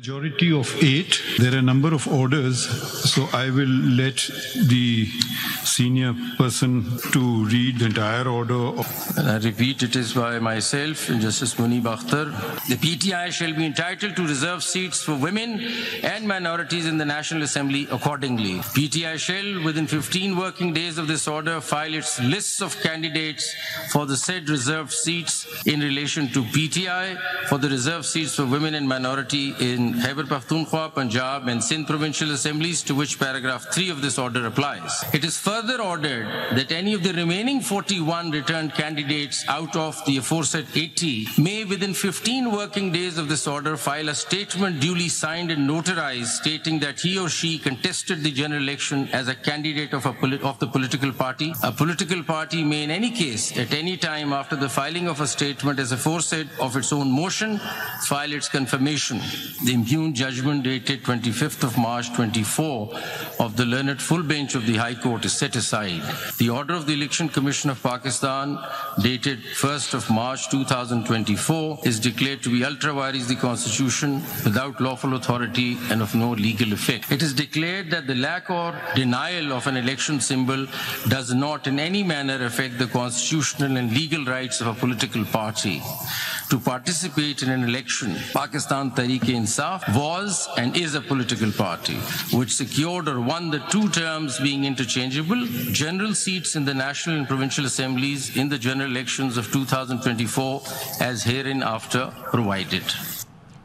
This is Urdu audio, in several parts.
Majority of 8. There are a number of orders, so I will let the senior person to read the entire order. And I repeat, it is by myself and Justice Munib Akhtar. The PTI shall be entitled to reserve seats for women and minorities in the National Assembly accordingly. PTI shall, within 15 working days of this order, file its lists of candidates for the said reserved seats in relation to PTI for the reserved seats for women and minority in Khyber Pakhtunkhwa, Punjab and Sindh provincial assemblies, to which paragraph 3 of this order applies. It is further ordered that any of the remaining 41 returned candidates out of the aforesaid 80 may, within 15 working days of this order, file a statement duly signed and notarized stating that he or she contested the general election as a candidate of the political party. A political party may in any case, at any time after the filing of a statement as aforesaid of its own motion, file its confirmation. The impugned judgment dated 25th of March 24 of the learned full bench of the High Court is set aside. The order of the Election Commission of Pakistan dated 1st of March 2024 is declared to be ultra vires the Constitution, without lawful authority and of no legal effect. It is declared that the lack or denial of an election symbol does not in any manner affect the constitutional and legal rights of a political party to participate in an election. Pakistan Tehreek-e-Insaf was and is a political party which secured or won the 2 terms, being interchangeable, general seats in the national and provincial assemblies in the general elections of 2024 as hereinafter provided.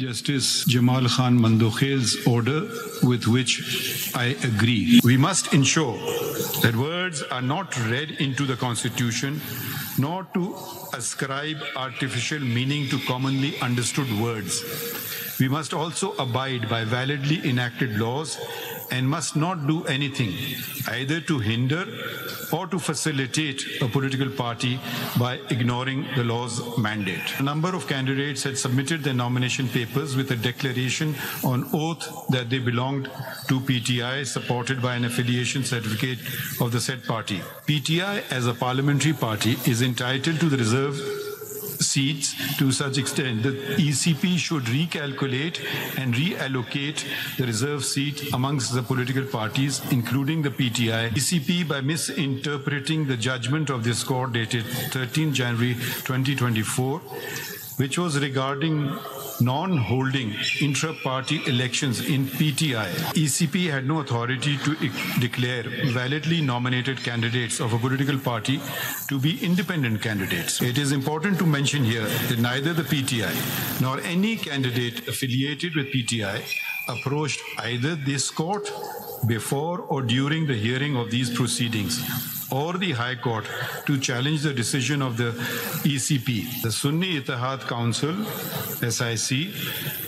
Justice Jamal Khan Mandokhel's order, with which I agree. We must ensure that words are not read into the Constitution, nor to ascribe artificial meaning to commonly understood words. We must also abide by validly enacted laws and must not do anything either to hinder or to facilitate a political party by ignoring the law's mandate. A number of candidates had submitted their nomination papers with a declaration on oath that they belonged to PTI, supported by an affiliation certificate of the said party. PTI, as a parliamentary party, is entitled to the reserved seats to such extent that ECP should recalculate and reallocate the reserve seat amongst the political parties, including the PTI. ECP, by misinterpreting the judgment of this court dated 13 January 2024, which was regarding non-holding intra-party elections in PTI. ECP had no authority to declare validly nominated candidates of a political party to be independent candidates. It is important to mention here that neither the PTI nor any candidate affiliated with PTI approached either this court before or during the hearing of these proceedings or the High Court to challenge the decision of the ECP. The Sunni Ittihad Council, SIC,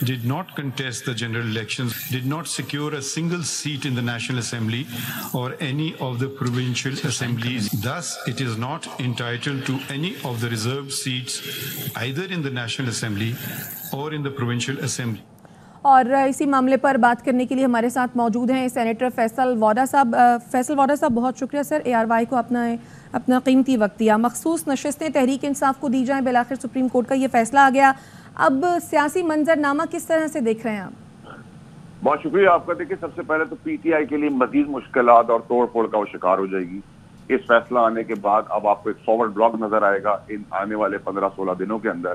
did not contest the general elections, did not secure a single seat in the National Assembly or any of the provincial assemblies. Thus, it is not entitled to any of the reserved seats either in the National Assembly or in the provincial assembly. اور اسی معاملے پر بات کرنے کے لیے ہمارے ساتھ موجود ہیں سینیٹر فیصل واڈا صاحب۔ فیصل واڈا صاحب، بہت شکریہ سر، ARY کو اپنا قیمتی وقت دیا۔ مخصوص نشستیں تحریک انصاف کو دی جائیں، بالآخر سپریم کورٹ کا یہ فیصلہ آ گیا۔ اب سیاسی منظر نامہ کس طرح سے دیکھ رہے ہیں آپ؟ بہت شکریہ آپ کا۔ دیکھیں، سب سے پہلے تو PTI کے لیے مزید مشکلات اور توڑ پھوڑ کا وہ شکار ہو جائے گی۔ اس فیصلہ آنے کے بعد اب آپ کو ایک فارورڈ بلاک نظر آئے گا ان آنے والے 15-16 دنوں کے اندر،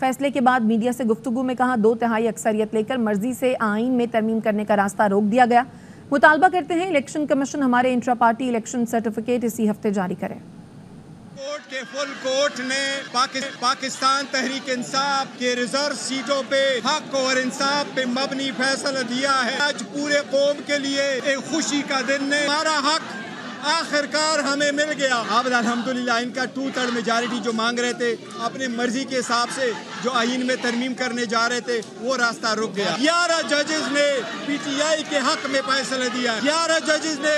فیصلے کے بعد میڈیا سے گفتگو میں کہا 2/3 اکثریت لے کر مرضی سے آئین میں ترمیم کرنے کا راستہ روک دیا گیا. مطالبہ کرتے ہیں الیکشن کمیشن ہمارے انٹرا پارٹی الیکشن سرٹیفکیٹ اسی ہفتے جاری کرے. کورٹ کے فل کورٹ نے پاکستان تحریک انصاف کے ریزرو سیٹوں پہ حق اور انصاف پہ مبنی فیصلہ دیا ہے. آج پورے قوم کے لیے ایک خوشی کا دن ہے. ہمارا حق آخرکار ہمیں مل گیا. اب الحمدللہ ان کا 2/3 میجارٹی جو مانگ رہے تھے اپنی مرضی کے حساب سے جو آئین میں ترمیم کرنے جا رہے تھے وہ راستہ رک گیا. 11 ججز نے پی ٹی آئی کے حق میں فیصلہ دیا. 11 ججز نے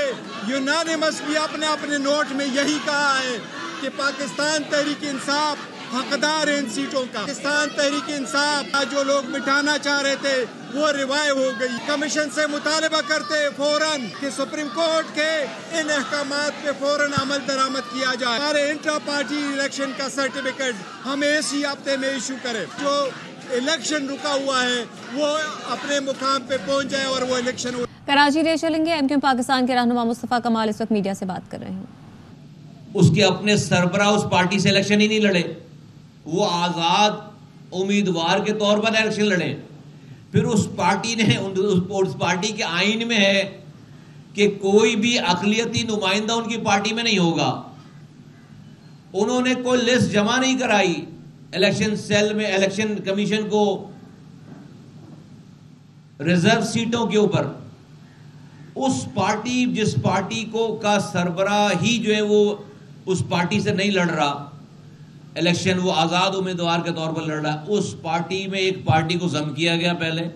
یونانیمسلی اپنے نوٹ میں یہی کہا ہے کہ پاکستان تحریک انصاف حقدار ہے ان سیٹوں کا. پاکستان تحریک انصاف جو لوگ مٹانا چاہ رہے تھے وہ ریوائیو ہو گئی. کمیشن سے مطالبہ کرتے فوراً کہ سپریم کورٹ کے ان احکامات پہ فوراً عمل درآمد کیا جائے. ہمارے انٹرا پارٹی الیکشن کا سرٹیفکیٹ ہمیں اسی ہفتے میں ایشو کرے. جو الیکشن رکا ہوا ہے وہ اپنے مقام پہ پہنچ جائے اور وہ الیکشن. کراچی لے چلیں گے. MQ پاکستان کے رہنما مصطفیٰ کمال اس وقت میڈیا سے بات کر رہے ہیں. اس کے اپنے سربراہ اس پارٹی سے الیکشن ہی نہیں لڑے. وہ آزاد امیدوار کے طور پر الیکشن لڑے. پھر اس پارٹی نے اس پارٹی کے آئین میں ہے کہ کوئی بھی اقلیتی نمائندہ ان کی پارٹی میں نہیں ہوگا. انہوں نے کوئی لسٹ جمع نہیں کرائی الیکشن سیل میں الیکشن کمیشن کو ریزرو سیٹوں کے اوپر. اس پارٹی جس پارٹی کو کا سربراہ ہی جو ہے وہ اس پارٹی سے نہیں لڑ رہا الیکشن, وہ آزاد امیدوار کے طور پر لڑ رہا ہے. اس پارٹی میں ایک پارٹی کو ضم کیا گیا پہلے,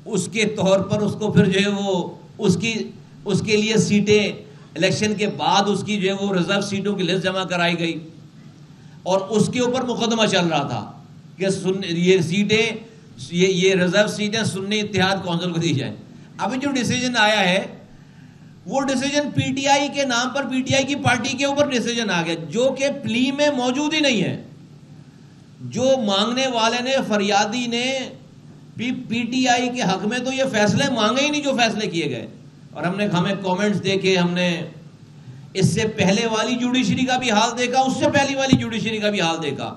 اس کے طور پر اس کو پھر جو ہے وہ اس کے لیے سیٹیں الیکشن کے بعد اس کی جو ہے وہ ریزرو سیٹوں کی لسٹ جمع کرائی گئی اور اس کے اوپر مقدمہ چل رہا تھا کہ یہ سیٹیں یہ ریزرو سیٹیں سنی اتحاد کونسل کو دی جائیں. ابھی جو ڈیسیجن آیا ہے وہ ڈیسیجن پی ٹی آئی کے نام پر پی ٹی آئی کی پارٹی کے اوپر ڈیسیجن آ گیا جو کہ پلی میں موجود ہی نہیں ہے. جو مانگنے والے نے فریادی نے پی ٹی آئی کے حق میں تو یہ فیصلے مانگے ہی نہیں جو فیصلے کیے گئے. اور ہمیں کامنٹس دیکھے, ہم نے اس سے پہلے والی جوڈیشری کا بھی حال دیکھا, اس سے پہلی والی جوڈیشری کا بھی حال دیکھا.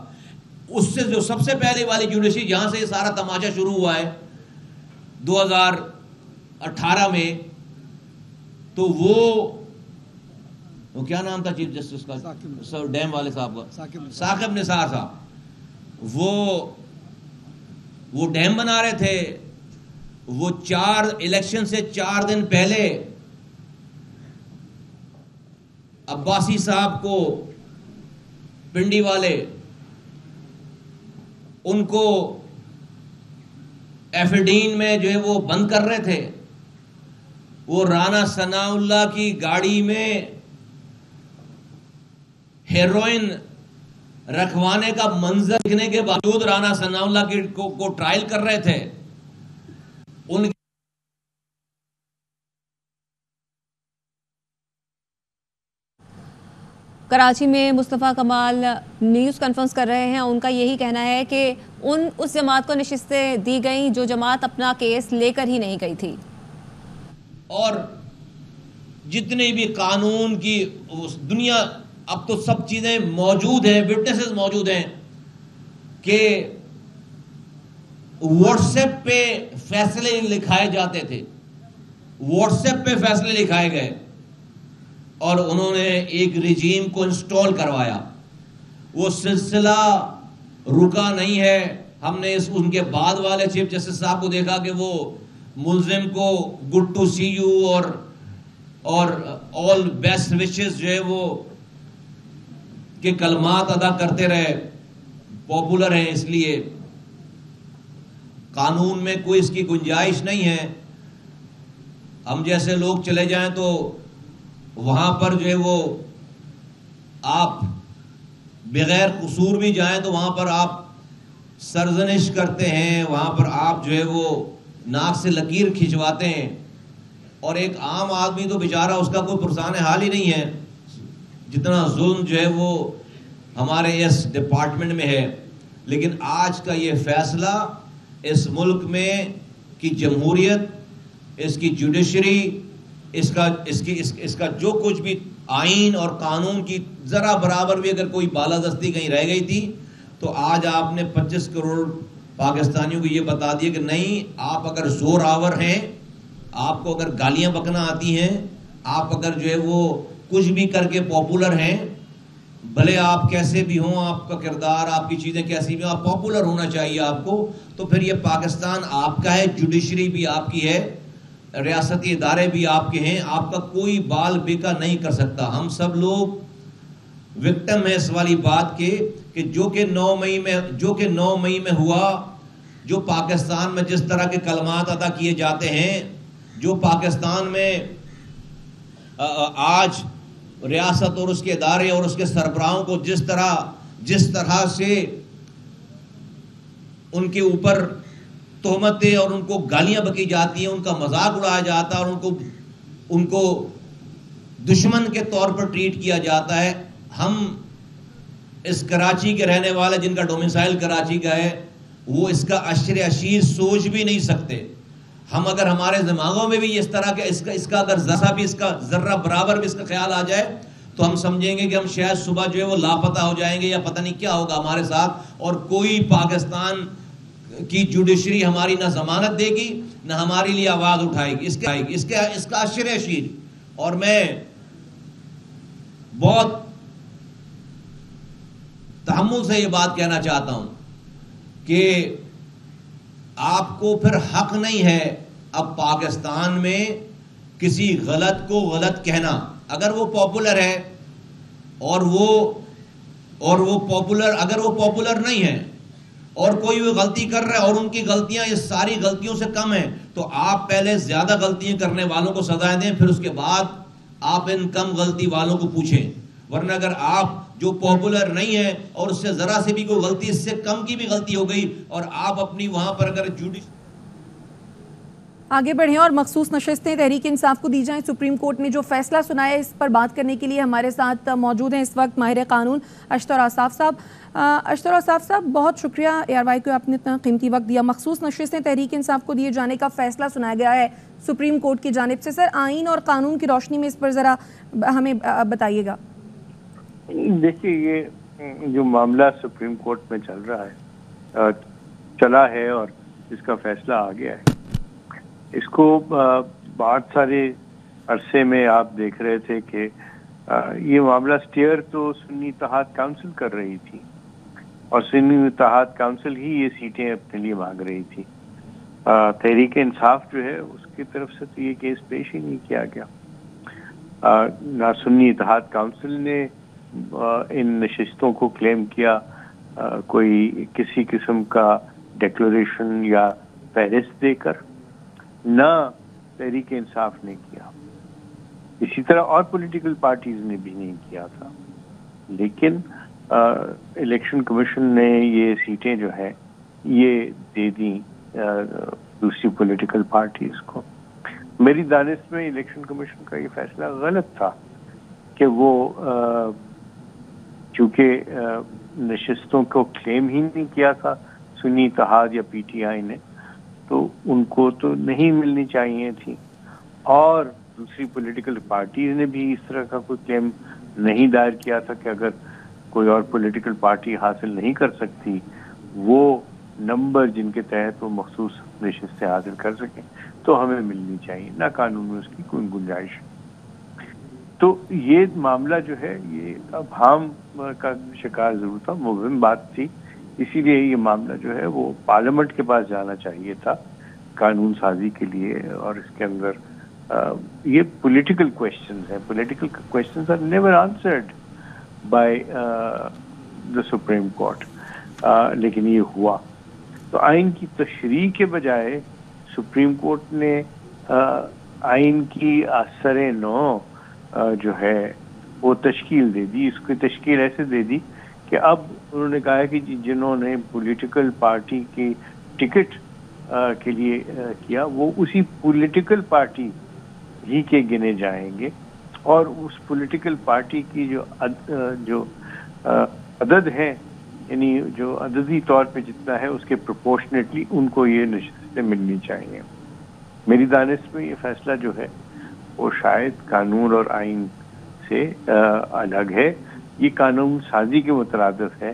اس سے جو سب سے پہلے والی جوڈیشری جہاں سے یہ سارا تماشا شروع ہوا ہے 2018 میں, تو وہ کیا نام تھا چیف جسٹس کا, سر ڈیم والے صاحب کا, ثاقب نثار صاحب. وہ ڈیم بنا رہے تھے. وہ الیکشن سے 4 دن پہلے عباسی صاحب کو پنڈی والے ان کو ایفیڈین میں جو ہے وہ بند کر رہے تھے. وہ رانا ثناء اللہ کی گاڑی میں ہیروئن رکھوانے کا منظر دیکھنے کے باوجود رانا ثناء اللہ کو ٹرائل کر رہے تھے. ان کراچی میں مصطفیٰ کمال نیوز کانفرنس کر رہے ہیں. ان کا یہی کہنا ہے کہ اس جماعت کو نشستیں دی گئیں جو جماعت اپنا کیس لے کر ہی نہیں گئی تھی. اور جتنے بھی قانون کی دنیا اب تو سب چیزیں موجود ہیں, وٹنسز موجود ہیں کہ واٹس ایپ پہ فیصلے لکھائے جاتے تھے. واٹس ایپ پہ فیصلے لکھائے گئے اور انہوں نے ایک رجیم کو انسٹال کروایا. وہ سلسلہ رکا نہیں ہے. ہم نے ان کے بعد والے چیف جسٹس صاحب کو دیکھا کہ وہ ملزم کو گڈ ٹو سی یو اور آل بیسٹ وشز جو ہے وہ کہ کلمات ادا کرتے رہے. پاپولر ہیں اس لیے قانون میں کوئی اس کی گنجائش نہیں ہے. ہم جیسے لوگ چلے جائیں تو وہاں پر جو ہے وہ آپ بغیر قصور بھی جائیں تو وہاں پر آپ سرزنش کرتے ہیں, وہاں پر آپ جو ہے وہ ناک سے لکیر کھنچواتے ہیں. اور ایک عام آدمی تو بیچارہ اس کا کوئی پرسان حال ہی نہیں ہے جتنا ظلم جو ہے وہ ہمارے اس ڈپارٹمنٹ میں ہے. لیکن آج کا یہ فیصلہ اس ملک میں کی جمہوریت, اس کی جوڈیشری, اس کا جو کچھ بھی آئین اور قانون کی ذرا برابر بھی اگر کوئی بالادستی کہیں رہ گئی تھی تو آج آپ نے 25 کروڑ پاکستانیوں کو یہ بتا دیا کہ نہیں، آپ اگر زور آور ہیں، آپ کو اگر گالیاں بکنا آتی ہیں، آپ اگر جو ہے وہ کچھ بھی کر کے پاپولر ہیں، بھلے آپ کیسے بھی ہوں، آپ کا کردار، آپ کی چیزیں کیسی بھی ہوں، آپ پاپولر ہونا چاہیے آپ کو، تو پھر یہ پاکستان آپ کا ہے، جوڈیشری بھی آپ کی ہے، ریاستی ادارے بھی آپ کے ہیں، آپ کا کوئی بال بیکا نہیں کر سکتا. ہم سب لوگ وکٹم ہیں اس والی بات کے کہ جو کہ 9 مئی میں ہوا، جو پاکستان میں جس طرح کے کلمات ادا کیے جاتے ہیں، جو پاکستان میں آج ریاست اور اس کے ادارے اور اس کے سربراہوں کو جس طرح سے ان کے اوپر تہمتیں اور ان کو گالیاں بکی جاتی ہیں، ان کا مذاق اڑایا جاتا ہے اور ان کو دشمن کے طور پر ٹریٹ کیا جاتا ہے. ہم اس کراچی کے رہنے والے جن کا ڈومیسائل کراچی کا ہے، وہ اس کا عشر عشیر سوچ بھی نہیں سکتے. ہم اگر ہمارے دماغوں میں بھی اس طرح کے اس کا اگر ذرا بھی اس کا ذرہ برابر بھی اس کا خیال آ جائے تو ہم سمجھیں گے کہ ہم شاید صبح جو ہے وہ لاپتہ ہو جائیں گے یا پتہ نہیں کیا ہوگا ہمارے ساتھ، اور کوئی پاکستان کی جوڈیشری ہماری نہ ضمانت دے گی نہ ہمارے لیے آواز اٹھائے گی. اس کا عشر عشیر. اور میں بہت تحمل سے یہ بات کہنا چاہتا ہوں کہ آپ کو پھر حق نہیں ہے اب پاکستان میں کسی غلط کو غلط کہنا. اگر وہ پاپولر ہے اور وہ پاپولر نہیں ہے اور کوئی وہ غلطی کر رہا ہے اور ان کی غلطیاں اس ساری غلطیوں سے کم ہیں، تو آپ پہلے زیادہ غلطیاں کرنے والوں کو سزائیں دیں، پھر اس کے بعد آپ ان کم غلطی والوں کو پوچھیں. ورنہ اگر آپ جو پاپولر نہیں ہے اور اس سے ذرا سے بھی کوئی غلطی، اس سے کم کی بھی غلطی ہو گئی، اور آپ اپنی وہاں پر اگر آگے بڑھیں اور مخصوص نشستیں تحریک انصاف کو دی جائیں. سپریم کورٹ نے جو فیصلہ سنایا اس پر بات کرنے کے لیے ہمارے ساتھ موجود ہیں اس وقت ماہر قانون اشتر اوصاف صاحب. اشتر اوصاف صاحب، بہت شکریہ ARY کو آپ نے اتنا قیمتی وقت دیا. مخصوص نشستیں تحریک انصاف کو دیے جانے کا فیصلہ سنایا گیا ہے سپریم کورٹ کی جانب سے. سر، آئین اور قانون کی روشنی میں اس پر ذرا ہمیں بتائیے گا. دیکھیے، یہ جو معاملہ سپریم کورٹ میں چلا ہے اور اس کا فیصلہ آ گیا ہے، اس کو بہت سارے عرصے میں آپ دیکھ رہے تھے کہ یہ معاملہ سٹیئر تو سنی اتحاد کونسل کر رہی تھی اور سنی اتحاد کونسل ہی یہ سیٹیں اپنے لیے مانگ رہی تھی. تحریک انصاف جو ہے اس کی طرف سے تو یہ کیس پیش ہی نہیں کیا گیا. نہ سنی اتحاد کونسل نے ان نشستوں کو کلیم کیا، کوئی کسی قسم کا ڈیکلریشن یا فہرست دے کر، نہ تحریک انصاف نے کیا. اسی طرح اور پولیٹیکل پارٹیز نے بھی نہیں کیا تھا. لیکن الیکشن کمیشن نے یہ سیٹیں جو ہے یہ دے دیں دوسری پولیٹیکل پارٹیز کو. میری دانش میں الیکشن کمیشن کا یہ فیصلہ غلط تھا کہ وہ چونکہ نشستوں کو کلیم ہی نہیں کیا تھا سنی اتحاد یا PTI نے، تو ان کو تو نہیں ملنی چاہیے تھی، اور دوسری پولیٹیکل پارٹیز نے بھی اس طرح کا کوئی کلیم نہیں دائر کیا تھا کہ اگر کوئی اور پولیٹیکل پارٹی حاصل نہیں کر سکتی وہ نمبر جن کے تحت وہ مخصوص نشستیں حاصل کر سکیں تو ہمیں ملنی چاہیے، نہ قانون میں اس کی کوئی گنجائش. تو یہ معاملہ جو ہے یہ ابہام کا شکار ضرور تھا، مبہم بات تھی. اسی لیے یہ معاملہ جو ہے وہ پارلیمنٹ کے پاس جانا چاہیے تھا قانون سازی کے لیے، اور اس کے اندر یہ پولیٹیکل کویسچنز ہیں. Political questions are never answered by the Supreme Court. لیکن یہ ہوا تو آئین کی تشریح کے بجائے سپریم کورٹ نے آئین کی اثر نو جو ہے وہ تشکیل دے دی. اس کی تشکیل ایسے دے دی کہ اب انہوں نے کہا کہ جنہوں نے پولیٹیکل پارٹی کی ٹکٹ کے لیے کیا وہ اسی پولیٹیکل پارٹی ہی کے گنے جائیں گے، اور اس پولیٹیکل پارٹی کی جو عدد ہے، یعنی جو عددی طور پہ جتنا ہے اس کے پروپورشنیٹلی ان کو یہ نشستیں ملنی چاہیے. میری دانش میں یہ فیصلہ جو ہے وہ شاید قانون اور آئین سے الگ ہے. یہ قانون سازی کے مترادف ہے